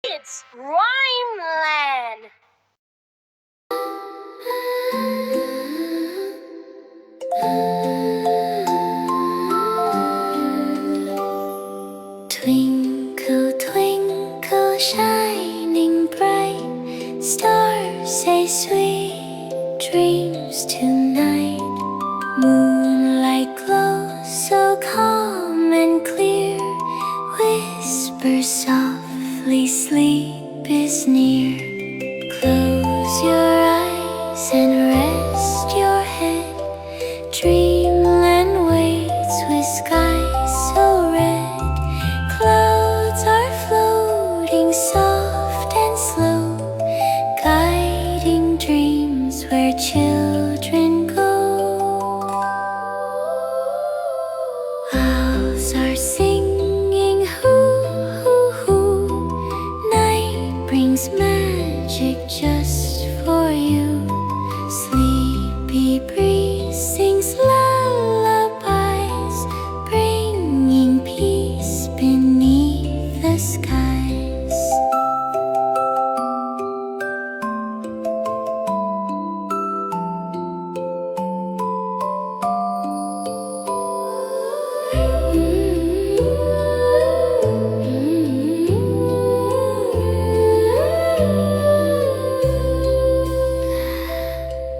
It's Rhymeland! Twinkle, twinkle, shining bright, stars say sweet dreams tonight. Moonlight glows so calm and clear, whisper softly, sleep is near. Close your eyes and rest your head. Dreamland waits with skies so red. Clouds are floating soft and slow, guiding dreams where children go. Owls are singing hoo, hoo, hoo. Night brings magic just for you. Sleepy breeze sings lullabies, bringing peace beneath the skies.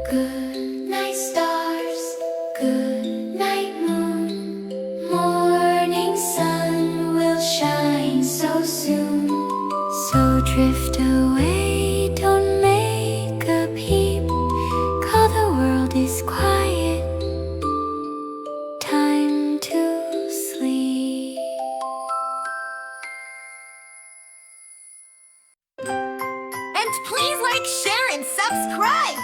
Goodnight stars, goodnight moon. Morning sun will shine so soon. So drift away, don't make a peep. Call the world is quiet, time to sleep. And please like, share, and subscribe!